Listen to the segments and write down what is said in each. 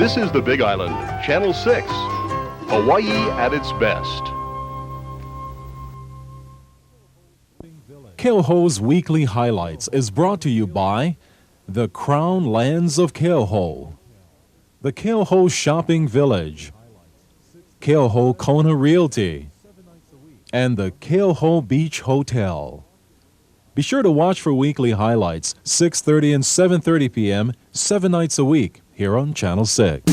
This is the Big Island, Channel 6, Hawaii at its best. Keoho's Weekly Highlights is brought to you by the Crown Lands of Keoho, the Keoho Shopping Village, Keoho Kona Realty, and the Keoho Beach Hotel. Be sure to watch for weekly highlights, 6:30 and 7:30 p.m., 7 nights a week, here on Channel 6.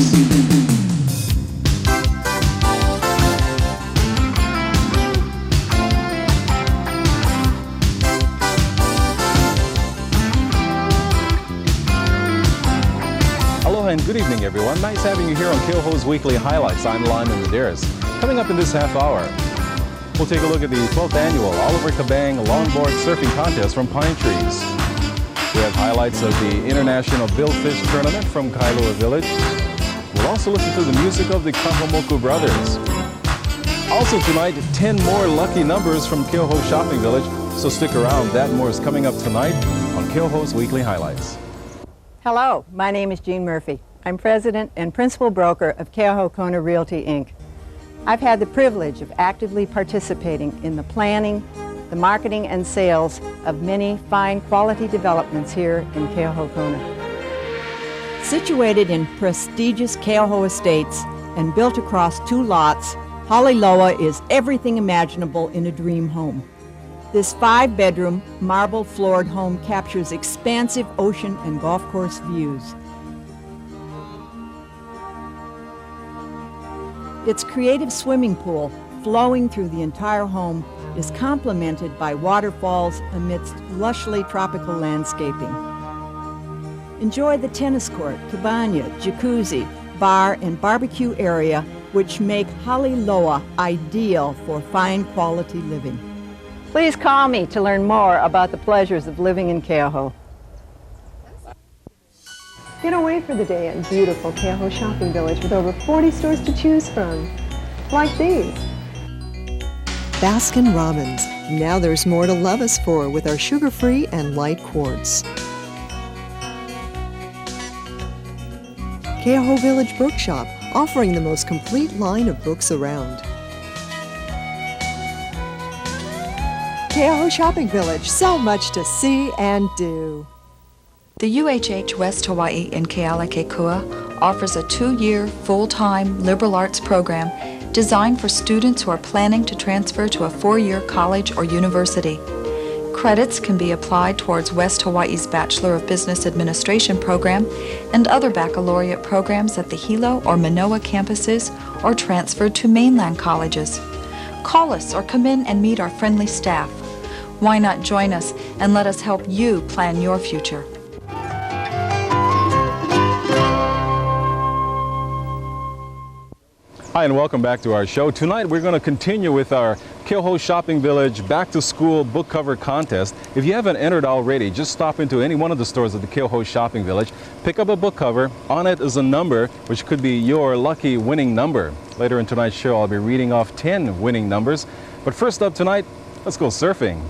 Aloha and good evening, everyone. Nice having you here on Keoho's Weekly Highlights. I'm Lyman Medeiros. Coming up in this half hour, we'll take a look at the 12th annual Oliver Kabang Longboard Surfing Contest from Pine Trees. We have highlights of the International Billfish Tournament from Kailua Village. We'll also listen to the music of the Kahomoku Brothers. Also tonight, 10 more lucky numbers from Keoho Shopping Village, so stick around. That and more is coming up tonight on Keoho's Weekly Highlights. Hello, my name is Jean Murphy. I'm president and principal broker of Keoho Kona Realty, Inc. I've had the privilege of actively participating in the planning, the marketing, and sales of many fine quality developments here in Keoho Kona. Situated in prestigious Keoho Estates and built across 2 lots, Haliloa is everything imaginable in a dream home. This 5-bedroom, marble-floored home captures expansive ocean and golf course views. Its creative swimming pool, flowing through the entire home, is complemented by waterfalls amidst lushly tropical landscaping. Enjoy the tennis court, cabana, jacuzzi, bar, and barbecue area, which make Haliloa ideal for fine quality living. Please call me to learn more about the pleasures of living in Keoho. Get away for the day at beautiful Keoho Shopping Village with over 40 stores to choose from, like these. Baskin Robbins. Now there's more to love us for with our sugar-free and light quarts. Keoho Village Bookshop, offering the most complete line of books around. Keoho Shopping Village, so much to see and do. The UHH West Hawaii in Kealakekua offers a 2-year, full-time liberal arts program designed for students who are planning to transfer to a 4-year college or university. Credits can be applied towards West Hawaii's Bachelor of Business Administration program and other baccalaureate programs at the Hilo or Manoa campuses or transferred to mainland colleges. Call us or come in and meet our friendly staff. Why not join us and let us help you plan your future? Hi and welcome back to our show. Tonight we're going to continue with our Keoho Shopping Village Back to School Book Cover Contest. If you haven't entered already, just stop into any one of the stores of the Keoho Shopping Village, pick up a book cover. On it is a number which could be your lucky winning number. Later in tonight's show I'll be reading off 10 winning numbers. But first up tonight, let's go surfing.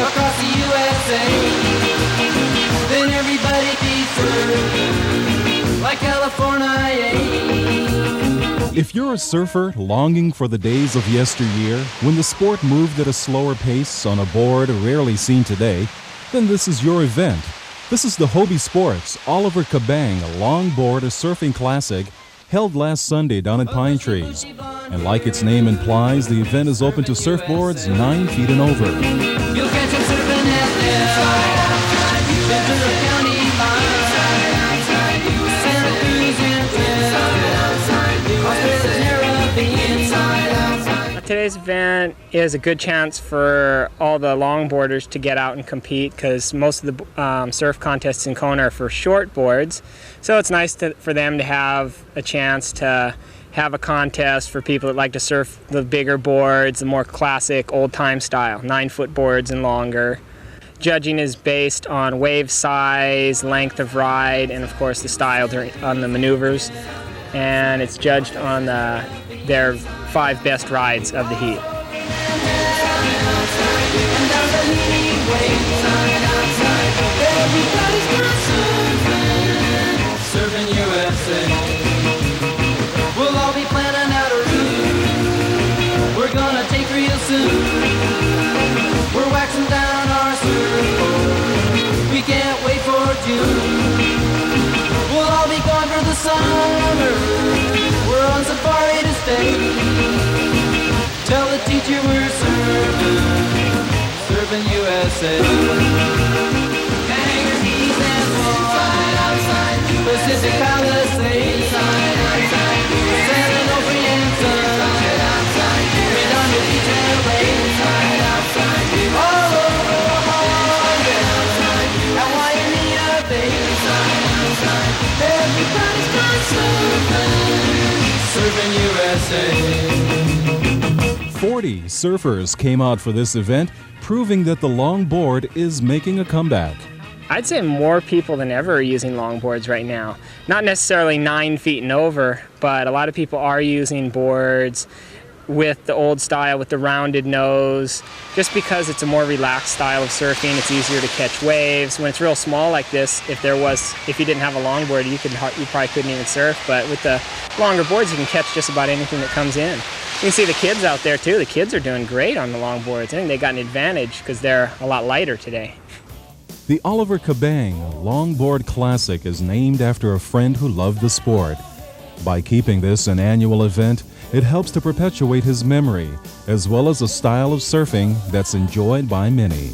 Across the USA, then everybody be served like California. If you're a surfer longing for the days of yesteryear, when the sport moved at a slower pace on a board rarely seen today, then this is your event. This is the Hobie Sports Oliver Kabang Longboard Surfing Classic, held last Sunday down at Pine Trees. And like its name implies, the event is open to surfboards 9 feet and over. You'll catch them surfing at Ventura County line, Santa Cruz and Today's event is a good chance for all the longboarders to get out and compete because most of the surf contests in Kona are for short boards. So it's nice for them to have a chance to have a contest for people that like to surf the bigger boards, the more classic old-time style, 9-foot boards and longer. Judging is based on wave size, length of ride, and of course the style on the maneuvers. And it's judged on their 5 best rides of the heat. Everybody's gone surfing, surfing USA. We'll all be planning out a route we're gonna take real soon. We're waxing down our surfboard, we can't wait for June. We'll all be gone for the summer, we're on safari to stay. Tell the teacher we're surfing, surfing USA. Hangers, Keys, and Hawaii, outside, Pacific Palisades, San Onofre and Sun, Redondo Beach and Lake, all over Oahu, at Waimea Bay. Everybody's gone surfing, surfing USA. 40 surfers came out for this event, proving that the longboard is making a comeback. I'd say more people than ever are using longboards right now. Not necessarily 9 feet and over, but a lot of people are using boards with the old style, with the rounded nose, just because it's a more relaxed style of surfing. It's easier to catch waves. When it's real small like this, if you didn't have a longboard, you probably couldn't even surf. But with the longer boards, you can catch just about anything that comes in. You can see the kids out there too. The kids are doing great on the longboards. I think they got an advantage because they're a lot lighter today. The Oliver Kabang Longboard Classic is named after a friend who loved the sport. By keeping this an annual event, it helps to perpetuate his memory, as well as a style of surfing that's enjoyed by many.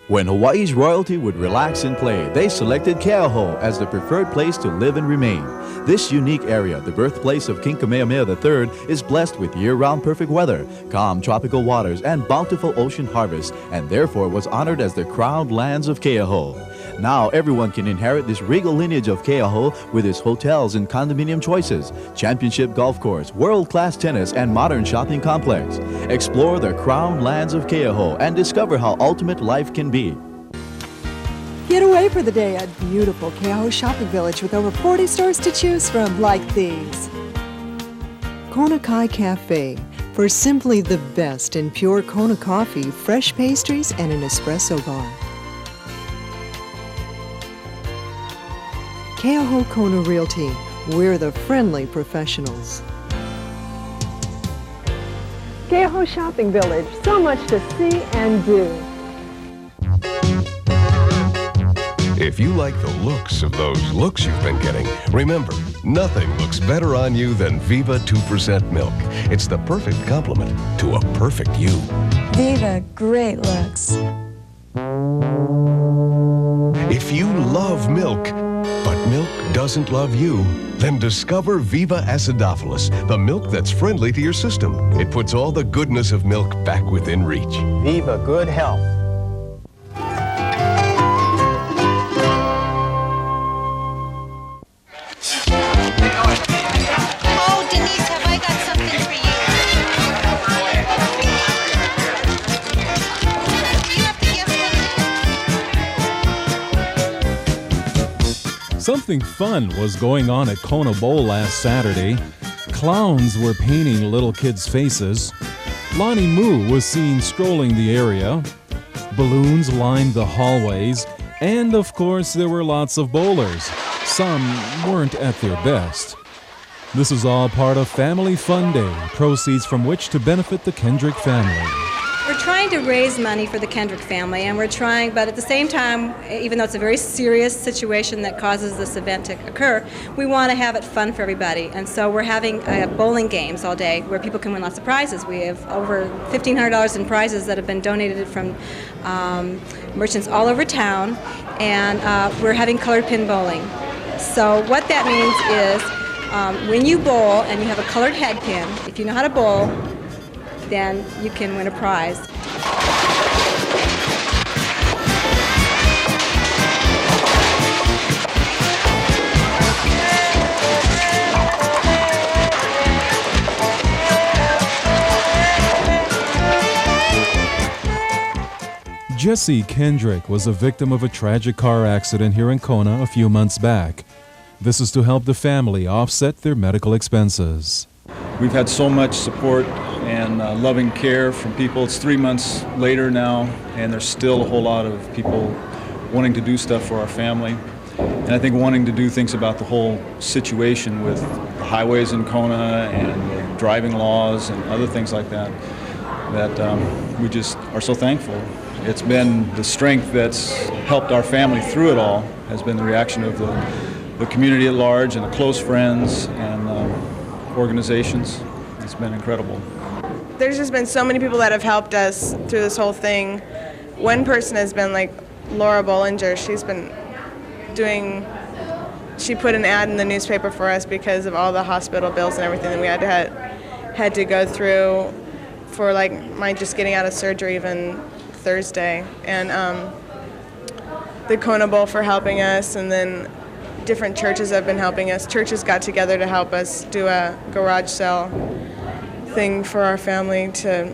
When Hawaii's royalty would relax and play, they selected Keauhou as the preferred place to live and remain. This unique area, the birthplace of King Kamehameha III, is blessed with year-round perfect weather, calm tropical waters, and bountiful ocean harvests, and therefore was honored as the crowned lands of Keauhou. Now everyone can inherit this regal lineage of Keauhou with its hotels and condominium choices, championship golf course, world-class tennis, and modern shopping complex. Explore the crowned lands of Keauhou and discover how ultimate life can be. Get away for the day at beautiful Keauhou Shopping Village with over 40 stores to choose from like these. Kona Kai Cafe, for simply the best in pure Kona coffee, fresh pastries, and an espresso bar. Keauhou Kona Realty, we're the friendly professionals. Keauhou Shopping Village, so much to see and do. If you like the looks of those looks you've been getting, remember, nothing looks better on you than Viva 2% milk. It's the perfect complement to a perfect you. Viva, great looks. If you love milk, but milk doesn't love you, then discover Viva Acidophilus, the milk that's friendly to your system. It puts all the goodness of milk back within reach. Viva Good Health. Oh, Denise, have I got something for you? You have to guess. Something fun was going on at Kona Bowl last Saturday. Clowns were painting little kids' faces. Lonnie Moo was seen strolling the area. Balloons lined the hallways. And, of course, there were lots of bowlers. Some weren't at their best. This is all part of Family Fun Day, proceeds from which to benefit the Kendrick family. We're trying trying to raise money for the Kendrick family, and we're trying, but at the same time, even though it's a very serious situation that causes this event to occur, we want to have it fun for everybody. And so we're having bowling games all day where people can win lots of prizes. We have over $1,500 in prizes that have been donated from merchants all over town, and we're having colored pin bowling. So what that means is when you bowl and you have a colored head pin, if you know how to bowl, then you can win a prize. Jesse Kendrick was a victim of a tragic car accident here in Kona a few months back. This is to help the family offset their medical expenses. We've had so much support and loving care from people. It's 3 months later now, and there's still a whole lot of people wanting to do stuff for our family. And I think wanting to do things about the whole situation with the highways in Kona and driving laws and other things like that, we just are so thankful. It's been the strength that's helped our family through it all, has been the reaction of the community at large and the close friends and organizations. It's been incredible. There's just been so many people that have helped us through this whole thing. One person has been like Laura Bollinger. She put an ad in the newspaper for us because of all the hospital bills and everything that we had to go through for like my just getting out of surgery even Thursday. And the Kona Bowl for helping us, and then different churches have been helping us. Churches got together to help us do a garage sale thing for our family to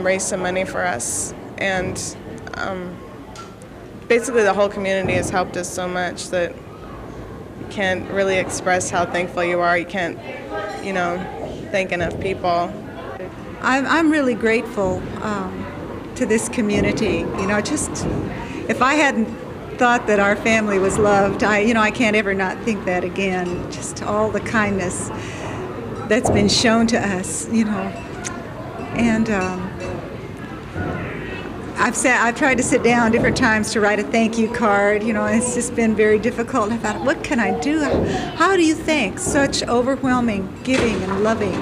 raise some money for us. And basically the whole community has helped us so much that you can't really express how thankful you are. You can't, thank enough people. I'm really grateful to this community. Just if I hadn't thought that our family was loved, I can't ever not think that again. Just all the kindness that's been shown to us, and I've tried to sit down different times to write a thank you card. It's just been very difficult. I thought, what can I do? How do you thank such overwhelming giving and loving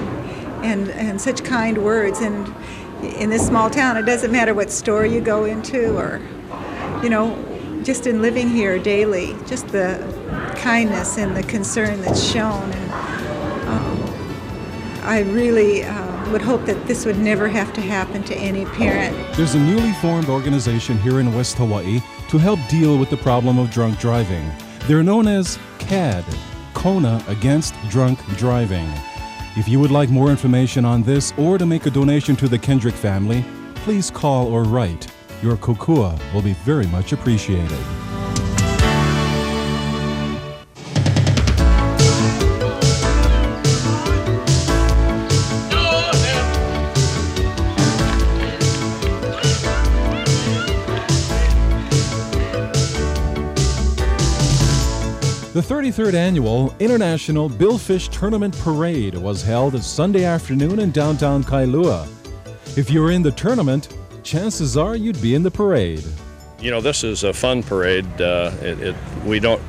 and such kind words? And in this small town, it doesn't matter what store you go into or, just in living here daily, just the kindness and the concern that's shown. And I really would hope that this would never have to happen to any parent. There's a newly formed organization here in West Hawaii to help deal with the problem of drunk driving. They're known as CAD, Kona Against Drunk Driving. If you would like more information on this or to make a donation to the Kendrick family, please call or write. Your kokua will be very much appreciated. The 33rd Annual International Billfish Tournament Parade was held Sunday afternoon in downtown Kailua. If you're in the tournament, chances are you'd be in the parade. This is a fun parade. We don't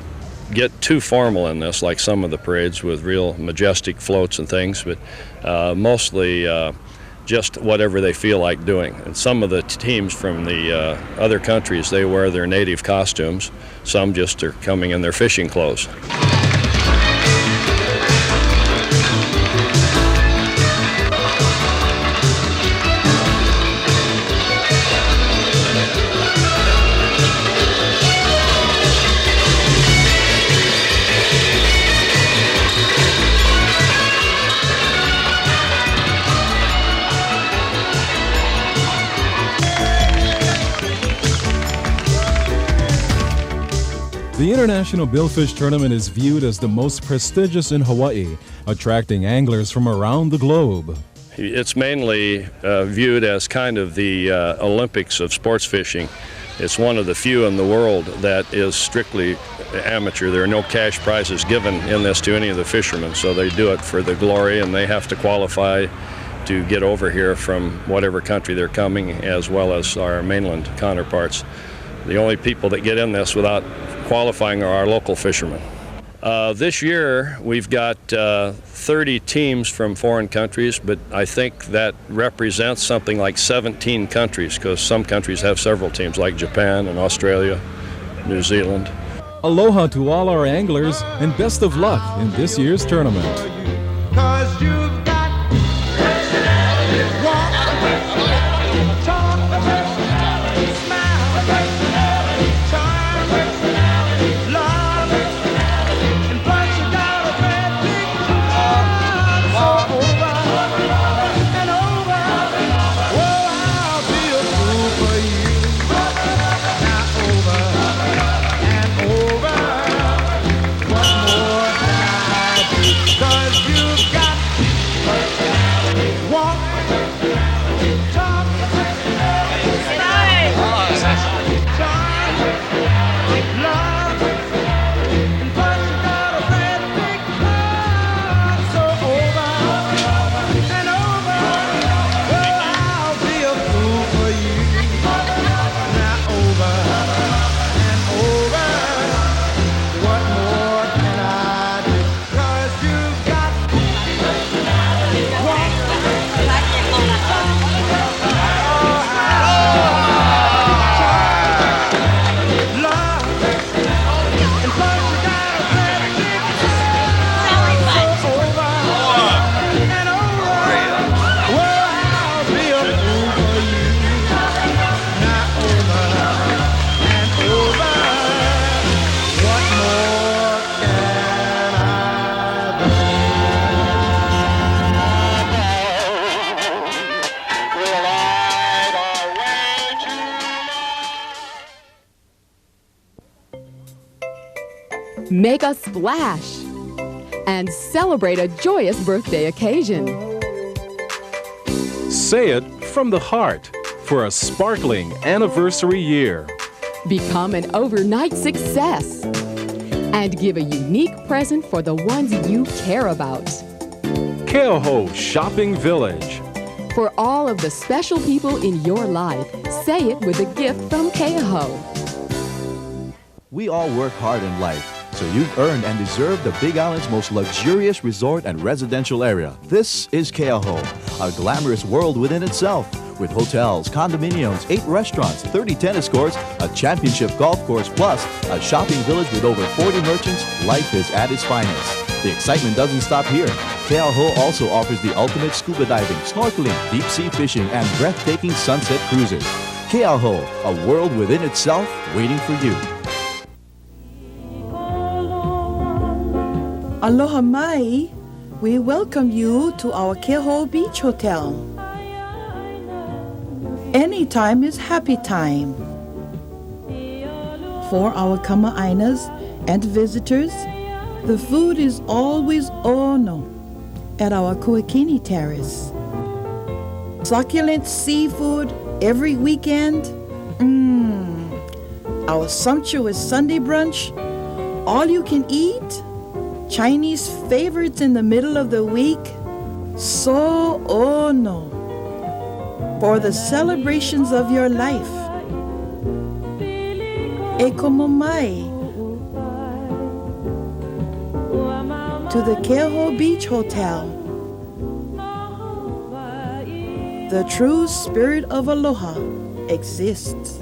get too formal in this like some of the parades with real majestic floats and things, but mostly just whatever they feel like doing. And some of the teams from the other countries, they wear their native costumes. Some just are coming in their fishing clothes. The International Billfish Tournament is viewed as the most prestigious in Hawaii, attracting anglers from around the globe. It's mainly viewed as kind of the Olympics of sports fishing. It's one of the few in the world that is strictly amateur. There are no cash prizes given in this to any of the fishermen, so they do it for the glory, and they have to qualify to get over here from whatever country they're coming, as well as our mainland counterparts. The only people that get in this without qualifying are our local fishermen. This year we've got 30 teams from foreign countries, but I think that represents something like 17 countries, because some countries have several teams, like Japan and Australia, New Zealand. Aloha to all our anglers, and best of luck in this year's tournament. Make a splash and celebrate a joyous birthday occasion. Say it from the heart for a sparkling anniversary year. Become an overnight success and give a unique present for the ones you care about. Keoho Shopping Village. For all of the special people in your life, say it with a gift from Keoho. We all work hard in life, so you've earned and deserve the Big Island's most luxurious resort and residential area. This is Keoho, a glamorous world within itself, with hotels, condominiums, 8 restaurants, 30 tennis courts, a championship golf course, plus a shopping village with over 40 merchants. Life is at its finest. The excitement doesn't stop here. Keoho also offers the ultimate scuba diving, snorkeling, deep-sea fishing, and breathtaking sunset cruises. Keoho, a world within itself waiting for you. Aloha mai, we welcome you to our Keoho Beach Hotel. Anytime is happy time. For our kama'ainas and visitors, the food is always ono at our Kuakini Terrace. Succulent seafood every weekend. Our sumptuous Sunday brunch, all you can eat. Chinese favorites in the middle of the week. So ono for the celebrations of your life. E como mai to the Keoho Beach Hotel. The true spirit of aloha exists.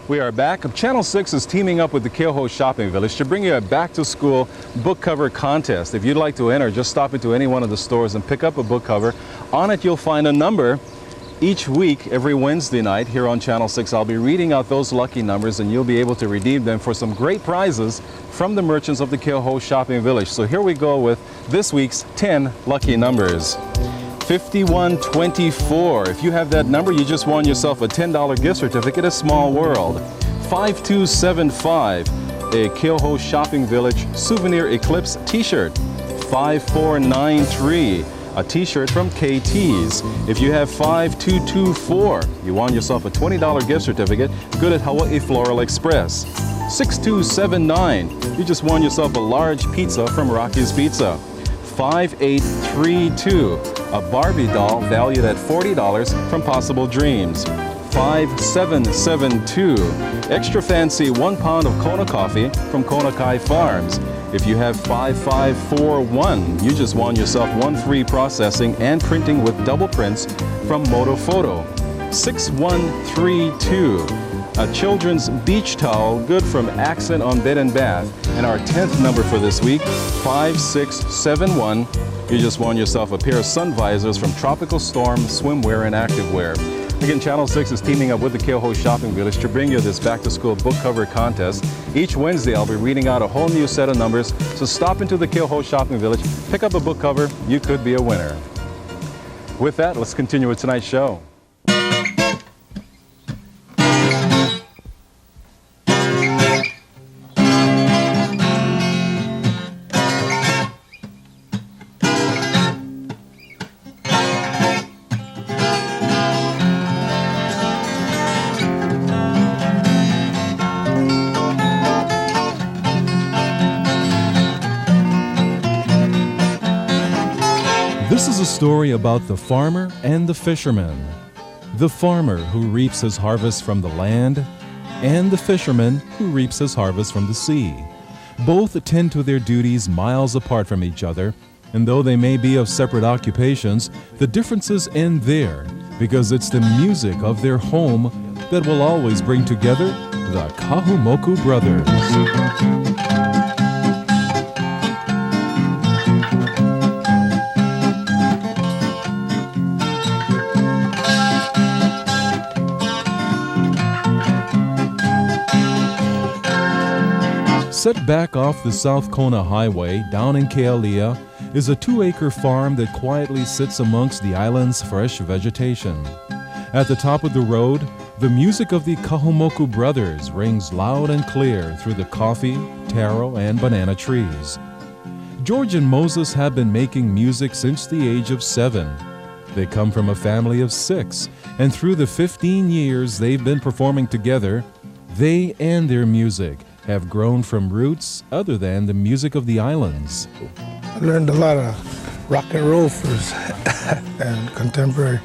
We are back. Channel 6 is teaming up with the Keoho Shopping Village to bring you a back-to-school book cover contest. If you'd like to enter, just stop into any one of the stores and pick up a book cover. On it, you'll find a number. Each week, every Wednesday night here on Channel 6, I'll be reading out those lucky numbers, and you'll be able to redeem them for some great prizes from the merchants of the Keoho Shopping Village. So here we go with this week's 10 lucky numbers. 5124. If you have that number, you just won yourself a $10 gift certificate at Small World. 5275, a Keoho Shopping Village Souvenir Eclipse t-shirt. 5493, a t-shirt from KT's. If you have 5224, you won yourself a $20 gift certificate good at Hawaii Floral Express. 6279, you just won yourself a large pizza from Rocky's Pizza. 5832, a Barbie doll valued at $40 from Possible Dreams. 5772, extra fancy 1 pound of Kona coffee from Kona Kai Farms. If you have 5541, you just won yourself 1 free processing and printing with double prints from Moto Photo. 6132, a children's beach towel good from Accent on Bed and Bath. And our 10th number for this week, 5671, you just won yourself a pair of sun visors from Tropical Storm Swimwear and Activewear. Again, Channel 6 is teaming up with the Keoho Shopping Village to bring you this back-to-school book cover contest. Each Wednesday, I'll be reading out a whole new set of numbers, so stop into the Keoho Shopping Village, pick up a book cover, you could be a winner. With that, let's continue with tonight's show. This is a story about the farmer and the fisherman. The farmer who reaps his harvest from the land, and the fisherman who reaps his harvest from the sea. Both attend to their duties miles apart from each other, and though they may be of separate occupations, the differences end there, because it's the music of their home that will always bring together the Kahumoku brothers. Set back off the South Kona Highway down in Kealia is a 2-acre farm that quietly sits amongst the island's fresh vegetation. At the top of the road, the music of the Kahumoku brothers rings loud and clear through the coffee, taro, and banana trees. George and Moses have been making music since the age of 7. They come from a family of 6, and through the 15 years they've been performing together, they and their music have grown from roots other than the music of the islands. I learned a lot of rock and roll first and contemporary,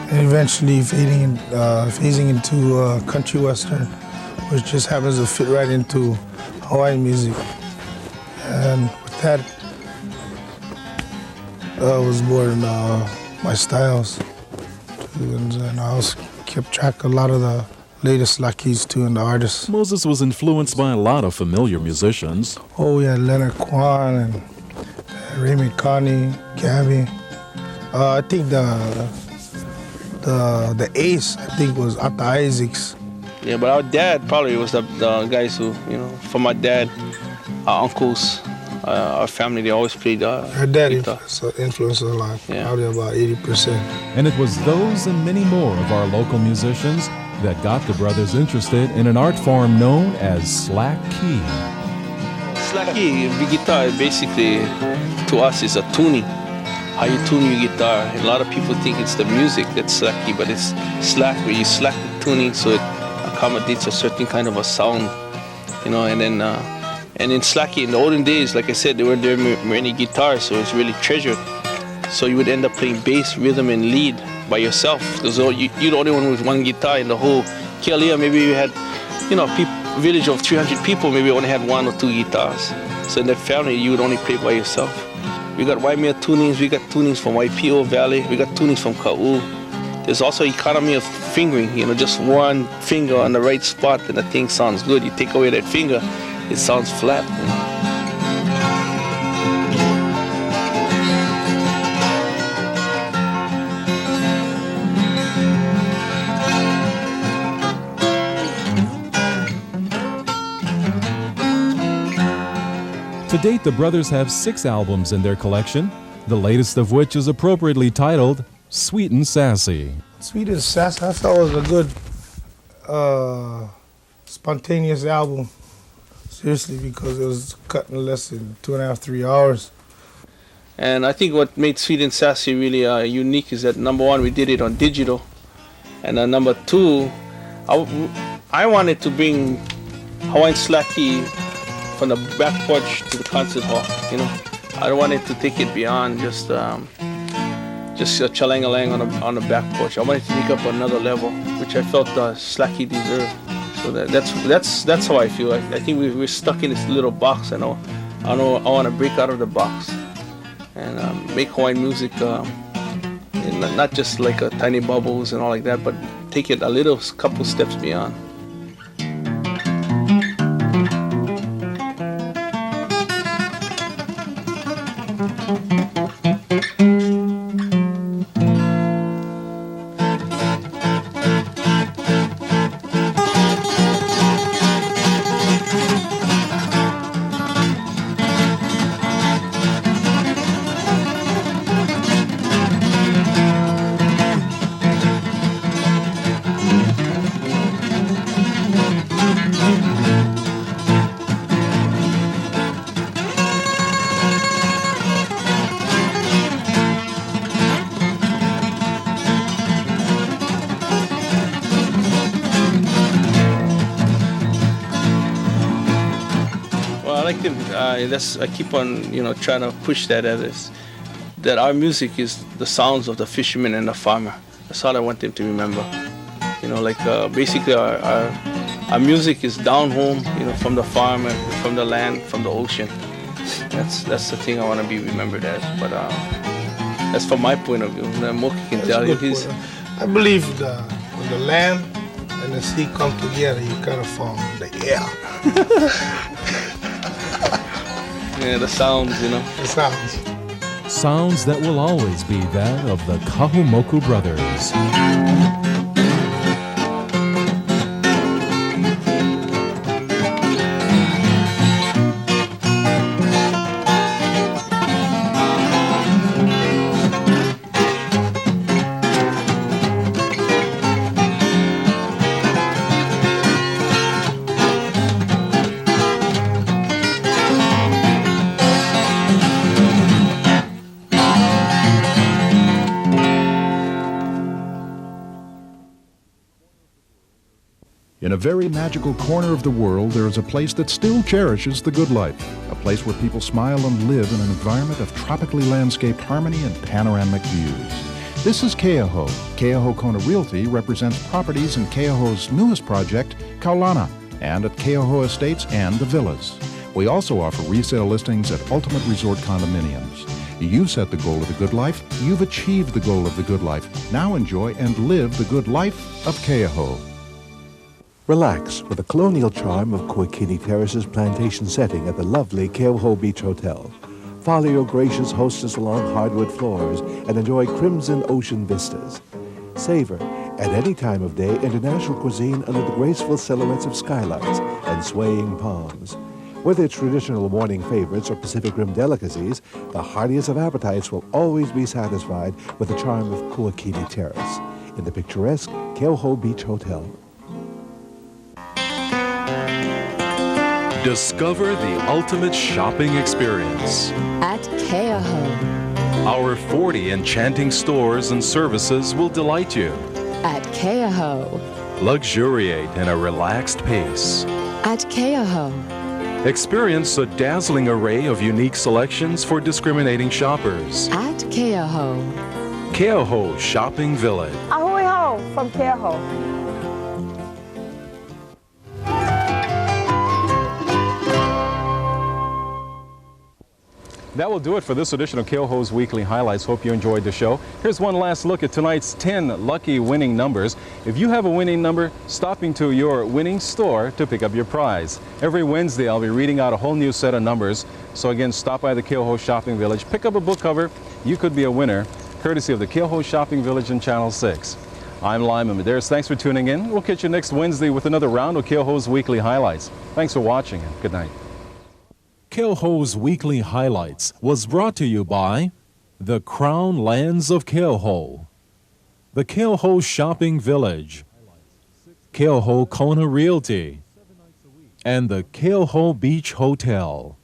and eventually phasing into country western, which just happens to fit right into Hawaiian music. And with that, I was born my styles, and I also kept track of a lot of the latest lackeys too and the artists. Moses was influenced by a lot of familiar musicians. Oh yeah, Leonard Kwan and Raymond Connie, Gabby. I think the ace, I think, was Atta Isaacs. Yeah, but our dad probably was the guys who, for my dad, our uncles, our family, they always played Her dad influenced a lot, probably about 80%. And it was those and many more of our local musicians that got the brothers interested in an art form known as slack key. Slack key, the guitar, basically, to us, is a tuning. How you tune your guitar. A lot of people think it's the music that's slack key, but it's slack, where you slack the tuning so it accommodates a certain kind of a sound, and then in slack key, in the olden days, like I said, there weren't many guitars, so it's really treasured. So you would end up playing bass, rhythm, and lead by yourself. You're the only one with one guitar in the whole Kealia. Maybe you had, village of 300 people, maybe only had 1 or 2 guitars. So in that family, you would only play by yourself. We got Waimea tunings, we got tunings from Waipio Valley, we got tunings from Ka'u. There's also economy of fingering, just one finger on the right spot and the thing sounds good. You take away that finger, it sounds flat. To date, the brothers have 6 albums in their collection, the latest of which is appropriately titled Sweet and Sassy. Sweet and Sassy, I thought was a good, spontaneous album. Seriously, because it was cut in less than 2.5, 3 hours. And I think what made Sweet and Sassy really unique is that number one, we did it on digital, and number two, I wanted to bring Hawaiian Slacky from the back porch to the concert hall. You know, I wanted to take it beyond just a chalang-a-lang on the back porch. I wanted to take up another level, which I felt Slacky deserved. So that's how I feel. I think we're stuck in this little box. I want to break out of the box and make Hawaiian music, not just like a tiny bubbles and all like that, but take it a couple steps beyond. I keep on, trying to push that that our music is the sounds of the fisherman and the farmer. That's all I want them to remember. Basically our music is down home, from the farm and from the land, from the ocean. That's the thing I want to be remembered as. But that's from my point of view. Moki can tell you. I believe when the land and the sea come together, you kind of form the air. Yeah, the sounds, The sounds. Sounds that will always be that of the Kahumoku brothers. In a very magical corner of the world, there is a place that still cherishes the good life. A place where people smile and live in an environment of tropically landscaped harmony and panoramic views. This is Keauhou. Keauhou Kona Realty represents properties in Keauhou's newest project, Kaulana, and at Keauhou Estates and the Villas. We also offer resale listings at Ultimate Resort Condominiums. You've set the goal of the good life. You've achieved the goal of the good life. Now enjoy and live the good life of Keauhou. Relax with the colonial charm of Kuakini Terrace's plantation setting at the lovely Keauhou Beach Hotel. Follow your gracious hostess along hardwood floors and enjoy crimson ocean vistas. Savor, at any time of day, international cuisine under the graceful silhouettes of skylights and swaying palms. Whether it's traditional morning favorites or Pacific Rim delicacies, the heartiest of appetites will always be satisfied with the charm of Kuakini Terrace in the picturesque Keauhou Beach Hotel. Discover the ultimate shopping experience at Keauhou. Our 40 enchanting stores and services will delight you. At Keauhou. Luxuriate in a relaxed pace. At Keauhou. Experience a dazzling array of unique selections for discriminating shoppers. At Keauhou. Keauhou Shopping Village. Ahoy ho from Keauhou. That will do it for this edition of Keauhou's Weekly Highlights. Hope you enjoyed the show. Here's one last look at tonight's 10 lucky winning numbers. If you have a winning number, stop into your winning store to pick up your prize. Every Wednesday, I'll be reading out a whole new set of numbers. So again, stop by the Keauhou Shopping Village, pick up a book cover. You could be a winner, courtesy of the Keauhou Shopping Village and Channel 6. I'm Lyman Medeiros. Thanks for tuning in. We'll catch you next Wednesday with another round of Keauhou's Weekly Highlights. Thanks for watching and good night. Keauhou's Weekly Highlights was brought to you by the Crown Lands of Keauhou, the Keauhou Shopping Village, Keauhou Kona Realty, and the Keauhou Beach Hotel.